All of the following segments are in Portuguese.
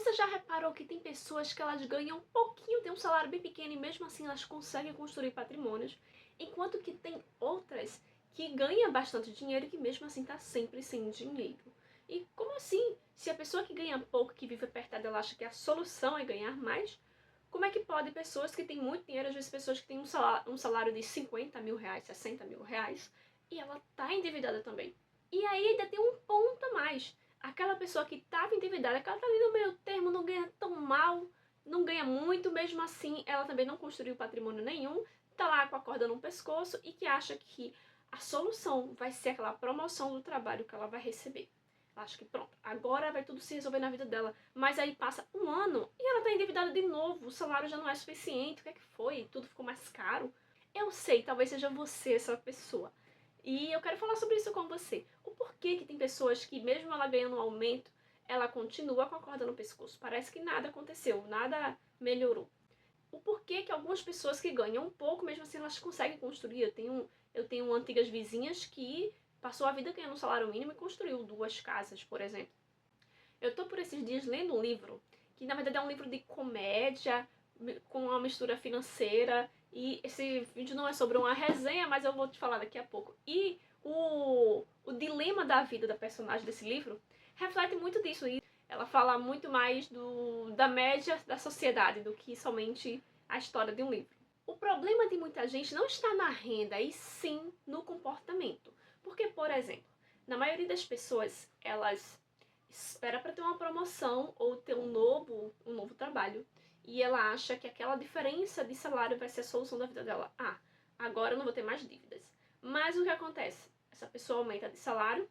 Você já reparou que tem pessoas que elas ganham um pouquinho, têm um salário bem pequeno e mesmo assim elas conseguem construir patrimônios, enquanto que tem outras que ganham bastante dinheiro e que mesmo assim tá sempre sem dinheiro. E como assim? Se a pessoa que ganha pouco, que vive apertada, ela acha que a solução é ganhar mais, como é que pode pessoas que têm muito dinheiro, às vezes pessoas que têm um salário de 50 mil reais, 60 mil reais, e ela tá endividada também? E aí ainda tem um ponto a mais. Aquela pessoa que estava endividada, que ela tá ali no meio termo, não ganha tão mal, não ganha muito, mesmo assim ela também não construiu patrimônio nenhum, tá lá com a corda no pescoço e que acha que a solução vai ser aquela promoção do trabalho que ela vai receber. Ela acha que pronto, agora vai tudo se resolver na vida dela. Mas aí passa um ano e ela tá endividada de novo, o salário já não é suficiente, o que é que foi? Tudo ficou mais caro. Eu sei, talvez seja você essa pessoa. E eu quero falar sobre isso com você. O porquê que tem pessoas que, mesmo ela ganhando um aumento, ela continua com a corda no pescoço. Parece que nada aconteceu, nada melhorou. O porquê que algumas pessoas que ganham um pouco, mesmo assim, elas conseguem construir. Eu tenho antigas vizinhas que passou a vida ganhando um salário mínimo e construiu 2 casas, por exemplo. Eu tô por esses dias lendo um livro, que na verdade é um livro de comédia, com uma mistura financeira, e esse vídeo não é sobre uma resenha, mas eu vou te falar daqui a pouco. E o dilema da vida da personagem desse livro reflete muito disso, e ela fala muito mais da média da sociedade do que somente a história de um livro. O problema de muita gente não está na renda, e sim no comportamento. Porque, por exemplo, na maioria das pessoas, elas espera para ter uma promoção ou ter um novo trabalho. E ela acha que aquela diferença de salário vai ser a solução da vida dela. Ah, agora eu não vou ter mais dívidas. Mas o que acontece? Essa pessoa aumenta de salário.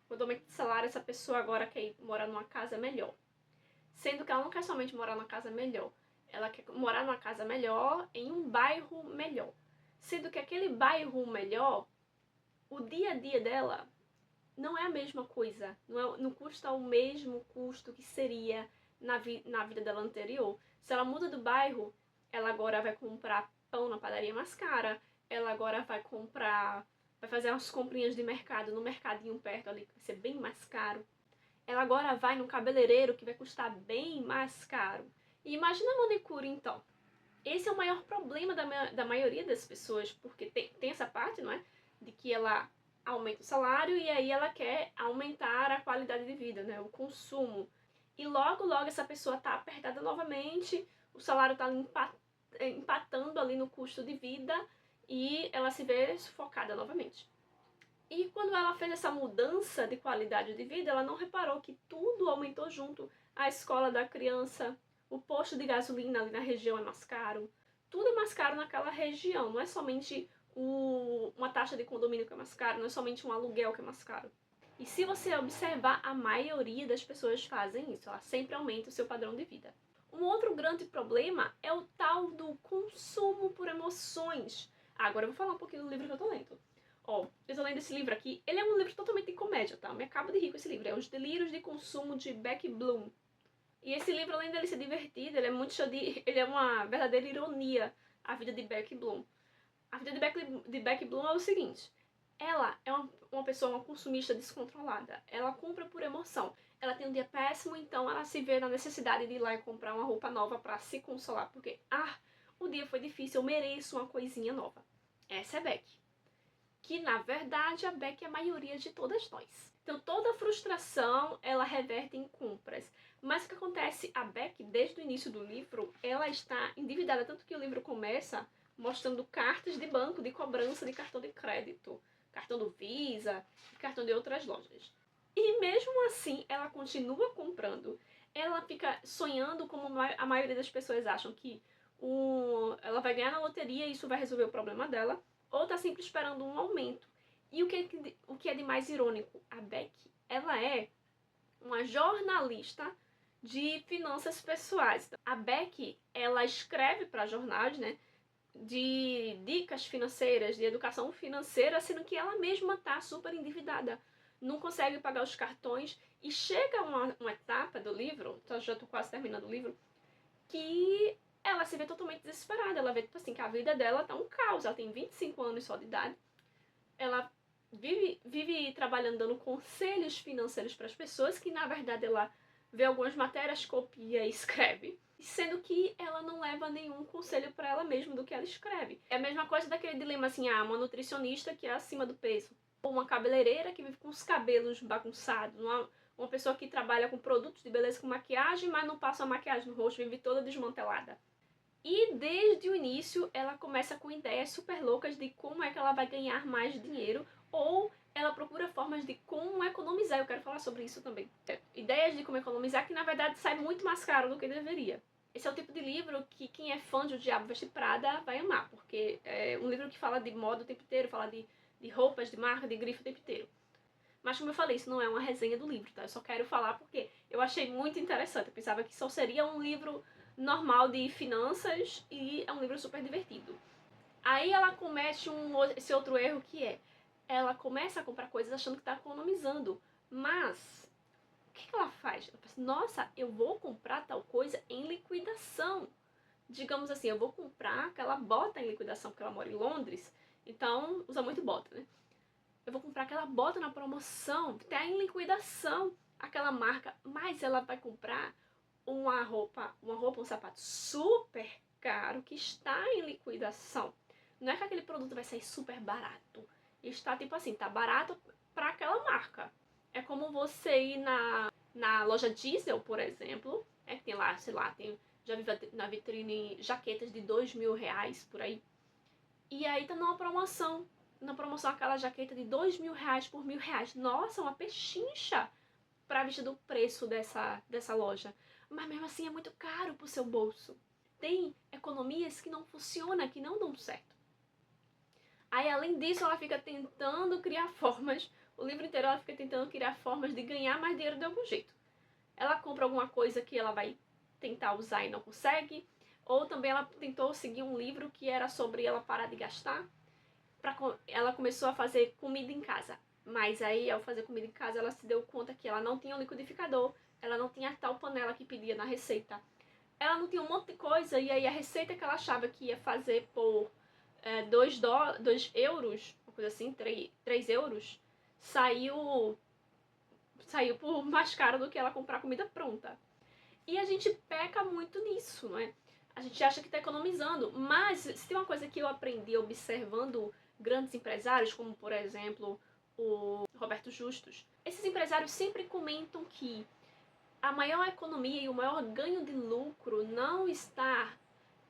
Quando aumenta de salário, essa pessoa agora quer ir morar numa casa melhor. Sendo que ela não quer somente morar numa casa melhor. Ela quer morar numa casa melhor em um bairro melhor. Sendo que aquele bairro melhor, o dia a dia dela não é a mesma coisa, não custa o mesmo custo que seria na vida dela anterior. Se ela muda do bairro, ela agora vai comprar pão na padaria mais cara, ela agora vai fazer umas comprinhas de mercado no mercadinho perto ali, que vai ser bem mais caro. Ela agora vai no cabeleireiro, que vai custar bem mais caro. E imagina a manicure, então. Esse é o maior problema da maioria das pessoas, porque tem essa parte, não é? De que ela aumenta o salário e aí ela quer aumentar a qualidade de vida, né? O consumo. E logo essa pessoa tá apertada novamente, o salário tá empatando ali no custo de vida e ela se vê sufocada novamente. E quando ela fez essa mudança de qualidade de vida, ela não reparou que tudo aumentou junto. A escola da criança, o posto de gasolina ali na região é mais caro. Tudo é mais caro naquela região. Não é somente uma taxa de condomínio que é mais caro, não é somente um aluguel que é mais caro. E se você observar, a maioria das pessoas fazem isso. Ela sempre aumenta o seu padrão de vida. Um outro grande problema é o tal do consumo por emoções. Agora eu vou falar um pouquinho do livro que eu tô lendo. Ó, eu tô lendo esse livro aqui. Ele é um livro totalmente de comédia, tá? Eu me acabo de rir com esse livro. É Os Delírios de Consumo, de Beck Bloom. E esse livro, além dele ser divertido, ele é muito cheio de... Ele é uma verdadeira ironia à vida de Beck Bloom. A vida de Beck Bloom é o seguinte. Ela é uma pessoa, uma consumista descontrolada. Ela compra por emoção. Ela tem um dia péssimo, então ela se vê na necessidade de ir lá e comprar uma roupa nova pra se consolar. Porque, o dia foi difícil, eu mereço uma coisinha nova. Essa é Beck. Que, na verdade, a Beck é a maioria de todas nós. Então, toda frustração, ela reverte em compras. Mas o que acontece? A Beck, desde o início do livro, ela está endividada. Tanto que o livro começa mostrando cartas de banco, de cobrança de cartão de crédito. Cartão do Visa e cartão de outras lojas. E mesmo assim, ela continua comprando. Ela fica sonhando como a maioria das pessoas acham que ela vai ganhar na loteria e isso vai resolver o problema dela. Ou tá sempre esperando um aumento. E o que é de mais irônico? A Beck, ela é uma jornalista de finanças pessoais. A Beck, ela escreve para jornais, né, de dicas financeiras, de educação financeira, sendo que ela mesma tá super endividada. Não consegue pagar os cartões e chega uma etapa do livro, então já tô quase terminando o livro, que ela se vê totalmente desesperada. Ela vê, tipo assim, que a vida dela tá um caos. Ela tem 25 anos só de idade. Ela vive trabalhando, dando conselhos financeiros para as pessoas, que na verdade ela vê algumas matérias, copia e escreve, sendo que ela não leva nenhum conselho para ela mesma do que ela escreve. É a mesma coisa daquele dilema assim, uma nutricionista que é acima do peso, ou uma cabeleireira que vive com os cabelos bagunçados, uma pessoa que trabalha com produtos de beleza, com maquiagem, mas não passa a maquiagem no rosto, vive toda desmantelada. E desde o início ela começa com ideias super loucas de como é que ela vai ganhar mais dinheiro, ou ela procura formas de como economizar. Eu quero falar sobre isso também. Ideias de como economizar que na verdade sai muito mais caro do que deveria. Esse é o tipo de livro que quem é fã de O Diabo Veste Prada vai amar, porque é um livro que fala de moda o tempo inteiro, fala de roupas, de marca, de grife o tempo inteiro. Mas como eu falei, isso não é uma resenha do livro, tá? Eu só quero falar porque eu achei muito interessante. Eu pensava que só seria um livro normal de finanças e é um livro super divertido. Aí ela comete esse outro erro que é, ela começa a comprar coisas achando que está economizando, mas o que ela faz? Ela fala assim, nossa, eu vou comprar tal coisa em liquidação. Digamos assim, eu vou comprar aquela bota em liquidação, porque ela mora em Londres, então usa muito bota, né? Eu vou comprar aquela bota na promoção, que tá em liquidação, aquela marca, mas ela vai comprar uma roupa, um sapato super caro que está em liquidação. Não é que aquele produto vai sair super barato. Está tipo assim, tá barato para aquela marca. É como você ir na loja Diesel, por exemplo, que tem lá, sei lá, já vi na vitrine jaquetas de R$ 2.000 por aí. E aí tá numa promoção. Na promoção aquela jaqueta de R$ 2.000 por R$ 1.000. Nossa, uma pechincha pra vista do preço dessa loja. Mas mesmo assim é muito caro pro seu bolso. Tem economias que não funcionam, que não dão certo. Aí além disso ela fica tentando criar formas, o livro inteiro ela fica tentando criar formas de ganhar mais dinheiro de algum jeito. Ela compra alguma coisa que ela vai tentar usar e não consegue, ou também ela tentou seguir um livro que era sobre ela parar de gastar. Ela começou a fazer comida em casa, mas aí ao fazer comida em casa ela se deu conta que ela não tinha um liquidificador, ela não tinha a tal panela que pedia na receita, ela não tinha um monte de coisa, e aí a receita que ela achava que ia fazer por 2 euros, uma coisa assim, 3 euros, saiu por mais caro do que ela comprar comida pronta. E a gente peca muito nisso, não é? A gente acha que está economizando, mas se tem uma coisa que eu aprendi observando grandes empresários, como por exemplo o Roberto Justus, esses empresários sempre comentam que a maior economia e o maior ganho de lucro não está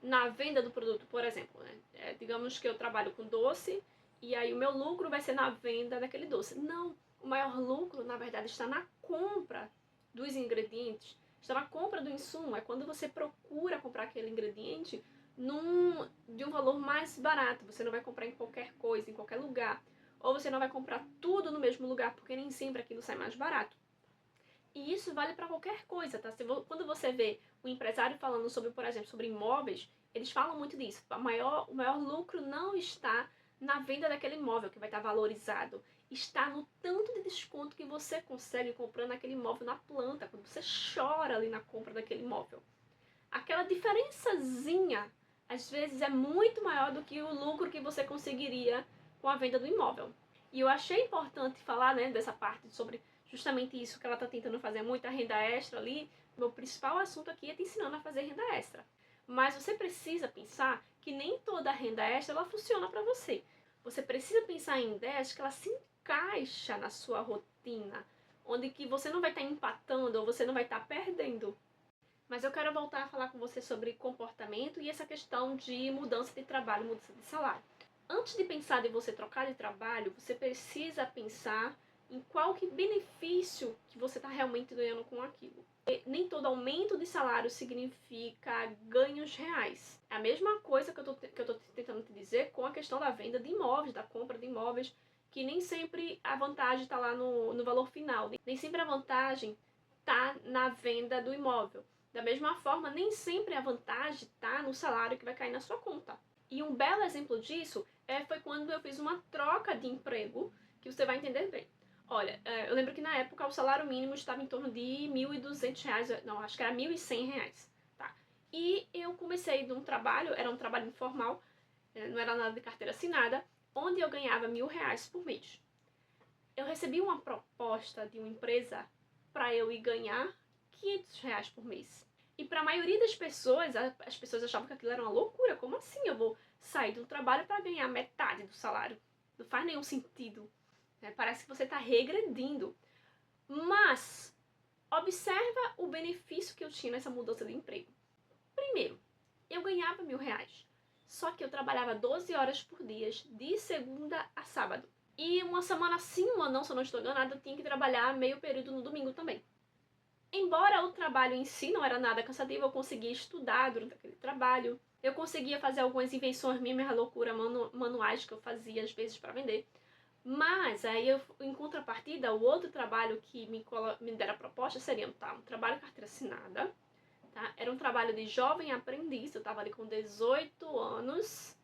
na venda do produto, por exemplo, né? Digamos que eu trabalho com doce e aí o meu lucro vai ser na venda daquele doce. Não, o maior lucro, na verdade, está na compra dos ingredientes, está na compra do insumo. É quando você procura comprar aquele ingrediente de um valor mais barato. Você não vai comprar em qualquer coisa, em qualquer lugar. Ou você não vai comprar tudo no mesmo lugar, porque nem sempre aquilo sai mais barato. E isso vale para qualquer coisa, tá? Quando você vê um empresário falando sobre, por exemplo, sobre imóveis, eles falam muito disso. O maior lucro não está na venda daquele imóvel que vai estar valorizado. Está no tanto de desconto que você consegue comprando aquele imóvel na planta, quando você chora ali na compra daquele imóvel. Aquela diferençazinha, às vezes, é muito maior do que o lucro que você conseguiria com a venda do imóvel. E eu achei importante falar, né, dessa parte sobre justamente isso que ela está tentando fazer, muita renda extra ali. Meu principal assunto aqui é te ensinando a fazer renda extra. Mas você precisa pensar que nem toda renda extra ela funciona para você. Você precisa pensar em ideias que ela se encaixa na sua rotina, onde que você não vai estar empatando ou você não vai estar perdendo. Mas eu quero voltar a falar com você sobre comportamento e essa questão de mudança de trabalho, mudança de salário. Antes de pensar em você trocar de trabalho, você precisa pensar em qual que benefício que você está realmente ganhando com aquilo. E nem todo aumento de salário significa ganhos reais. É a mesma coisa que eu tô tentando te dizer com a questão da venda de imóveis, da compra de imóveis, que nem sempre a vantagem está lá no valor final. Nem sempre a vantagem está na venda do imóvel. Da mesma forma, nem sempre a vantagem está no salário que vai cair na sua conta. E um belo exemplo disso foi quando eu fiz uma troca de emprego, que você vai entender bem. Olha, eu lembro que na época o salário mínimo estava em torno de R$ 1.200, não, acho que era R$ 1.100, tá? E eu comecei de um trabalho, era um trabalho informal, não era nada de carteira assinada, onde eu ganhava R$ 1.000 por mês. Eu recebi uma proposta de uma empresa para eu ir ganhar R$ 500 por mês. E para a maioria das pessoas, as pessoas achavam que aquilo era uma loucura. Como assim eu vou sair do trabalho para ganhar metade do salário? Não faz nenhum sentido. Né? Parece que você está regredindo. Mas, observa o benefício que eu tinha nessa mudança de emprego. Primeiro, eu ganhava R$ 1.000. Só que eu trabalhava 12 horas por dia, de segunda a sábado. E uma semana sim, uma não, se eu não estou enganada, eu tinha que trabalhar meio período no domingo também. Embora o trabalho em si não era nada cansativo, eu conseguia estudar durante aquele trabalho. Eu conseguia fazer algumas invenções minhas loucura manuais que eu fazia às vezes para vender. Mas aí, em contrapartida, o outro trabalho que me deram a proposta seria um trabalho carteira assinada. Tá? Era um trabalho de jovem aprendiz, eu estava ali com 18 anos,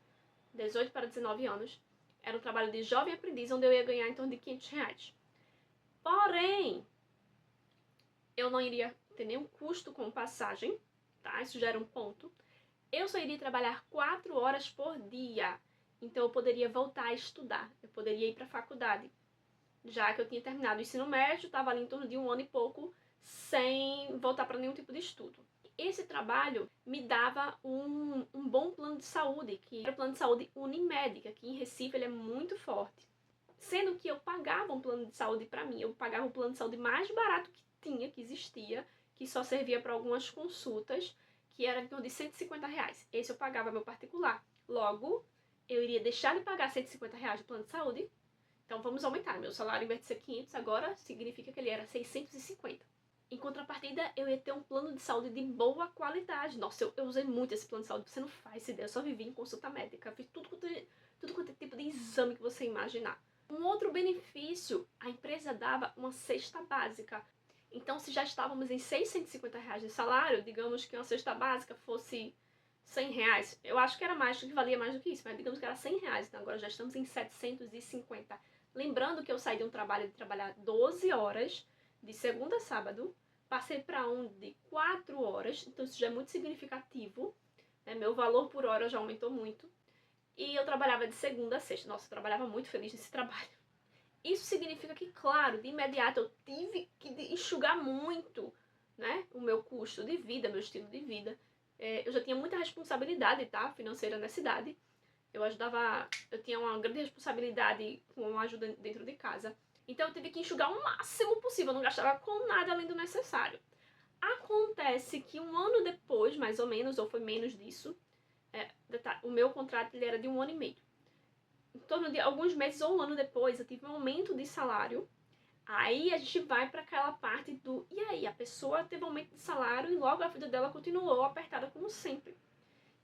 18 para 19 anos. Era um trabalho de jovem aprendiz, onde eu ia ganhar em torno de R$ 500. Porém, eu não iria ter nenhum custo com passagem, tá? Isso já era um ponto. Eu só iria trabalhar 4 horas por dia, então eu poderia voltar a estudar, eu poderia ir para a faculdade. Já que eu tinha terminado o ensino médio, estava ali em torno de 1 ano e pouco, sem voltar para nenhum tipo de estudo. Esse trabalho me dava um bom plano de saúde, que era o plano de saúde Unimed, que aqui em Recife ele é muito forte. Sendo que eu pagava um plano de saúde para mim, eu pagava o plano de saúde mais barato que existia, que só servia para algumas consultas, que era em torno de R$ 150. Esse eu pagava meu particular. Logo, eu iria deixar de pagar R$ 150 de plano de saúde. Então vamos aumentar. Meu salário, em vez de ser 500, agora significa que ele era 650. Em contrapartida, eu ia ter um plano de saúde de boa qualidade. Nossa, eu usei muito esse plano de saúde. Você não faz ideia. Eu só vivi em consulta médica. Fiz tudo quanto é tipo de exame que você imaginar. Um outro benefício, a empresa dava uma cesta básica. Então, se já estávamos em R$ 650 de salário, digamos que uma cesta básica fosse R$ 100. Eu acho que era mais, que valia mais do que isso, mas digamos que era R$ 100. Então, agora já estamos em 750. Lembrando que eu saí de um trabalho de trabalhar 12 horas, de segunda a sábado, passei para um de 4 horas, então isso já é muito significativo. Né? Meu valor por hora já aumentou muito. E eu trabalhava de segunda a sexta. Nossa, eu trabalhava muito feliz nesse trabalho. Isso significa que, claro, de imediato eu tive que enxugar muito, né, o meu custo de vida, meu estilo de vida. Eu já tinha muita responsabilidade, tá, financeira na cidade. Eu tinha uma grande responsabilidade com a ajuda dentro de casa. Então eu tive que enxugar o máximo possível, eu não gastava com nada além do necessário. Acontece que um ano depois, mais ou menos, ou foi menos disso, o meu contrato ele era de 1 ano e meio. Em torno de alguns meses ou um ano depois, eu tive um aumento de salário. Aí a gente vai para aquela parte do... E aí, a pessoa teve um aumento de salário e logo a vida dela continuou apertada como sempre.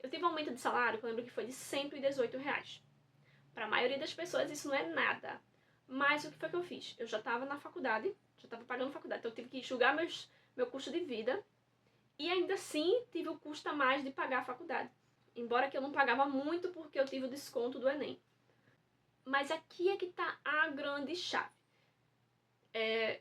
Eu tive um aumento de salário, que eu lembro que foi de R$ 118. Para a maioria das pessoas isso não é nada. Mas o que foi que eu fiz? Eu já estava na faculdade, já estava pagando faculdade, então eu tive que enxugar meu custo de vida. E ainda assim tive o custo a mais de pagar a faculdade. Embora que eu não pagava muito porque eu tive o desconto do Enem. Mas aqui é que está a grande chave.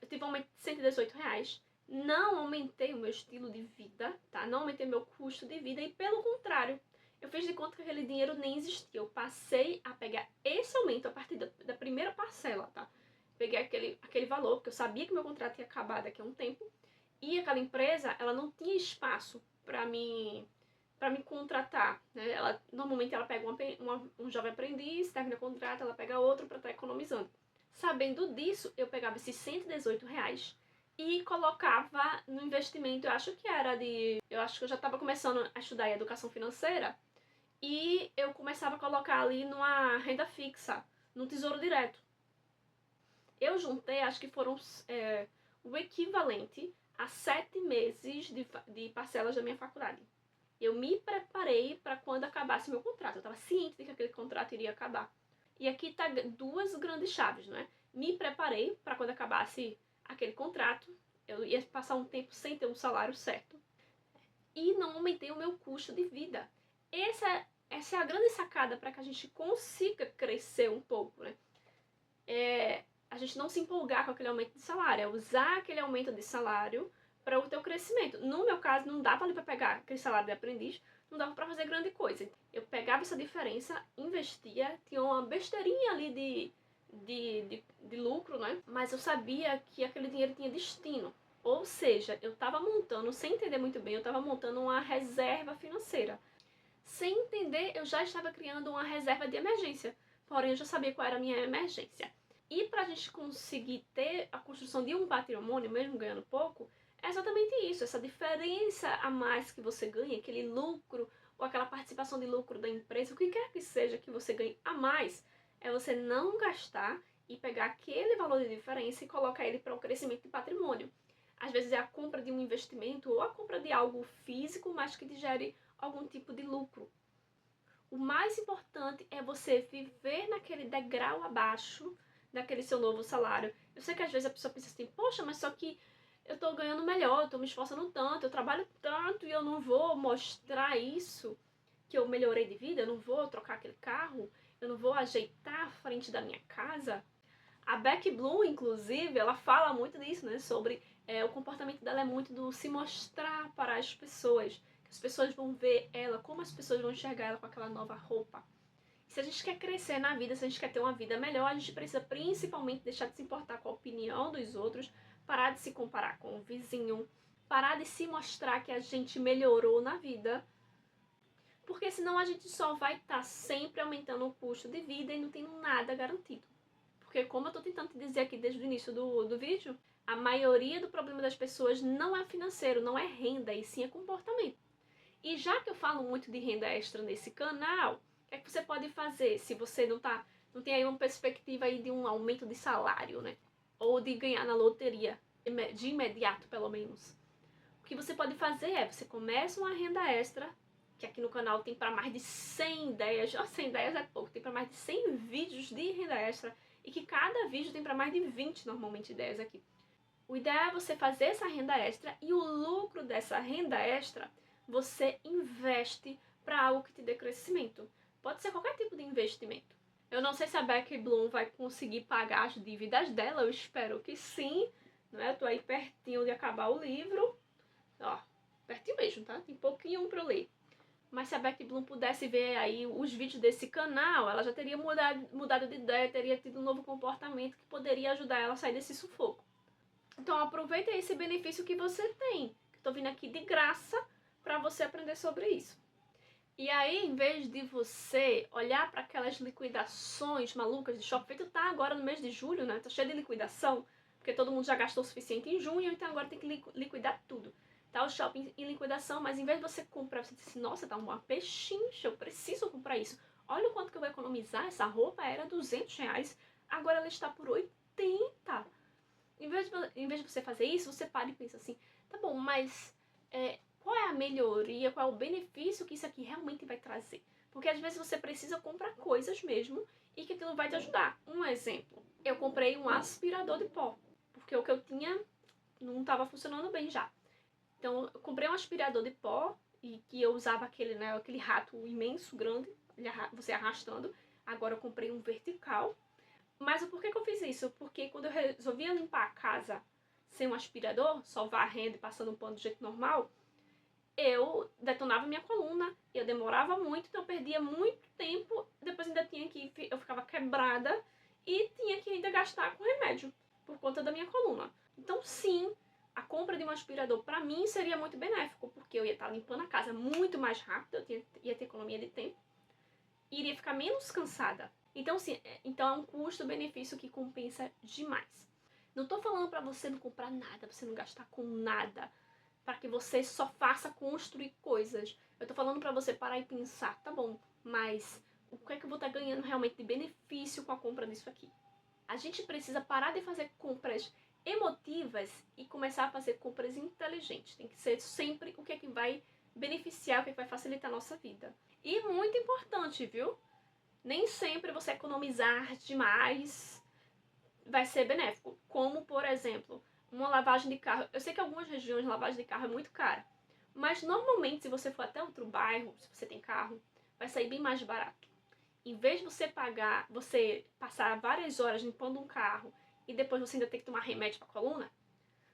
Eu tive um aumento de R$ 118. Não aumentei o meu estilo de vida, tá? Não aumentei meu custo de vida e, pelo contrário, eu fiz de conta que aquele dinheiro nem existia. Eu passei a pegar esse aumento a partir da primeira parcela, tá? Peguei aquele valor, porque eu sabia que meu contrato ia acabar daqui a um tempo. E aquela empresa, ela não tinha espaço para me contratar, né? Normalmente ela pega um jovem aprendiz, termina o contrato, ela pega outro para estar economizando. Sabendo disso, eu pegava esses R$ 118 e colocava no investimento, eu acho que eu já estava começando a estudar educação financeira e eu começava a colocar ali numa renda fixa, no Tesouro Direto. Eu juntei, acho que foram o equivalente a 7 meses de parcelas da minha faculdade. Eu me preparei para quando acabasse meu contrato. Eu estava ciente de que aquele contrato iria acabar. E aqui tá duas grandes chaves, né? Me preparei para quando acabasse aquele contrato. Eu ia passar um tempo sem ter um salário certo. E não aumentei o meu custo de vida. Essa é a grande sacada para que a gente consiga crescer um pouco, né? A gente não se empolgar com aquele aumento de salário. É usar aquele aumento de salário para o teu crescimento. No meu caso, não dava ali para pegar aquele salário de aprendiz, não dava para fazer grande coisa. Eu pegava essa diferença, investia, tinha uma besteirinha ali de lucro, né? Mas eu sabia que aquele dinheiro tinha destino. Ou seja, eu estava montando, sem entender muito bem, eu estava montando uma reserva financeira. Sem entender, eu já estava criando uma reserva de emergência. Porém, eu já sabia qual era a minha emergência. E para a gente conseguir ter a construção de um patrimônio, mesmo ganhando pouco, é exatamente isso. Essa diferença a mais que você ganha, aquele lucro ou aquela participação de lucro da empresa, o que quer que seja que você ganhe a mais, é você não gastar e pegar aquele valor de diferença e colocar ele para o crescimento de patrimônio. Às vezes é a compra de um investimento ou a compra de algo físico, mas que te gere algum tipo de lucro. O mais importante é você viver naquele degrau abaixo daquele seu novo salário. Eu sei que às vezes a pessoa pensa assim, poxa, mas só que eu tô ganhando melhor, eu tô me esforçando tanto, eu trabalho tanto e eu não vou mostrar isso, que eu melhorei de vida, eu não vou trocar aquele carro, eu não vou ajeitar a frente da minha casa. A Becky Bloom, inclusive, ela fala muito disso, né? Sobre o comportamento dela é muito do se mostrar para as pessoas. Que as pessoas vão ver ela, como as pessoas vão enxergar ela com aquela nova roupa. E se a gente quer crescer na vida, se a gente quer ter uma vida melhor, a gente precisa principalmente deixar de se importar com a opinião dos outros, parar de se comparar com o vizinho, parar de se mostrar que a gente melhorou na vida, porque senão a gente só vai estar sempre aumentando o custo de vida e não tendo nada garantido. Porque como eu tô tentando te dizer aqui desde o início do vídeo, a maioria do problema das pessoas não é financeiro, não é renda, e sim é comportamento. E já que eu falo muito de renda extra nesse canal, o que é que você pode fazer se você não tem aí uma perspectiva aí de um aumento de salário, né? Ou de ganhar na loteria, de imediato pelo menos. O que você pode fazer é, você começa uma renda extra, que aqui no canal tem para mais de 100 ideias, 100 ideias é pouco, tem para mais de 100 vídeos de renda extra, e que cada vídeo tem para mais de 20 normalmente ideias aqui. O ideal é você fazer essa renda extra e o lucro dessa renda extra você investe para algo que te dê crescimento. Pode ser qualquer tipo de investimento. Eu não sei se a Becky Bloom vai conseguir pagar as dívidas dela, eu espero que sim. Não é? Eu tô aí pertinho de acabar o livro. Ó, pertinho mesmo, tá? Tem pouquinho para eu ler. Mas se a Becky Bloom pudesse ver aí os vídeos desse canal, ela já teria mudado de ideia, teria tido um novo comportamento que poderia ajudar ela a sair desse sufoco. Então aproveita esse benefício que você tem. Estou vindo aqui de graça para você aprender sobre isso. E aí, em vez de você olhar para aquelas liquidações malucas de shopping, feito tá agora no mês de julho, né? Tá cheio de liquidação, porque todo mundo já gastou o suficiente em junho, então agora tem que liquidar tudo. Tá o shopping em liquidação, mas em vez de você comprar, você diz assim, nossa, tá uma pechincha, eu preciso comprar isso. Olha o quanto que eu vou economizar, essa roupa era R$ 200, agora ela está por 80. Em vez de você fazer isso, você para e pensa assim, tá bom, mas qual é a melhoria, qual é o benefício que isso aqui realmente vai trazer? Porque às vezes você precisa comprar coisas mesmo e que aquilo vai te ajudar. Um exemplo, eu comprei um aspirador de pó, porque o que eu tinha não estava funcionando bem já. Então eu comprei um aspirador de pó e que eu usava aquele rato imenso, grande, você arrastando. Agora eu comprei um vertical. Mas o porquê que eu fiz isso? Porque quando eu resolvia limpar a casa sem um aspirador, só varrendo e passando um pano do jeito normal, eu detonava minha coluna, eu demorava muito, então eu perdia muito tempo, depois ainda eu ficava quebrada e tinha que ainda gastar com remédio por conta da minha coluna. Então sim, a compra de um aspirador para mim seria muito benéfico, porque eu ia estar limpando a casa muito mais rápido, ia ter economia de tempo, e iria ficar menos cansada. Então, sim, então é um custo-benefício que compensa demais. Não tô falando para você não comprar nada, você não gastar com nada, para que você só faça construir coisas. Eu tô falando para você parar e pensar, tá bom, mas o que é que eu vou estar ganhando realmente de benefício com a compra disso aqui? A gente precisa parar de fazer compras emotivas e começar a fazer compras inteligentes. Tem que ser sempre o que é que vai beneficiar, o que é que vai facilitar a nossa vida. E muito importante, viu? Nem sempre você economizar demais vai ser benéfico. Como, por exemplo, uma lavagem de carro. Eu sei que em algumas regiões lavagem de carro é muito cara. Mas normalmente, se você for até outro bairro, se você tem carro, vai sair bem mais barato. Em vez de você passar várias horas limpando um carro e depois você ainda ter que tomar remédio para a coluna,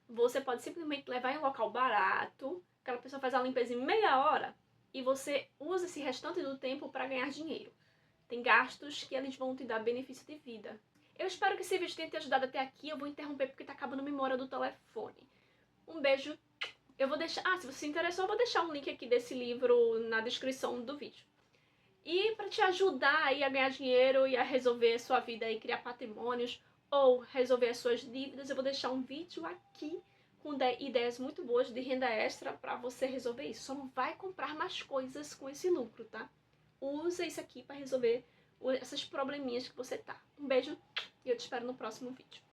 você pode simplesmente levar em um local barato, aquela pessoa faz a limpeza em meia hora e você usa esse restante do tempo para ganhar dinheiro. Tem gastos que eles vão te dar benefício de vida. Eu espero que esse vídeo tenha te ajudado até aqui. Eu vou interromper porque tá acabando a memória do telefone. Um beijo. Eu vou deixar... se você se interessou, eu vou deixar um link aqui desse livro na descrição do vídeo. E para te ajudar aí a ganhar dinheiro e a resolver a sua vida e criar patrimônios ou resolver as suas dívidas, eu vou deixar um vídeo aqui com ideias muito boas de renda extra para você resolver isso. Só não vai comprar mais coisas com esse lucro, tá? Usa isso aqui para resolver essas probleminhas que você tá. Um beijo e eu te espero no próximo vídeo.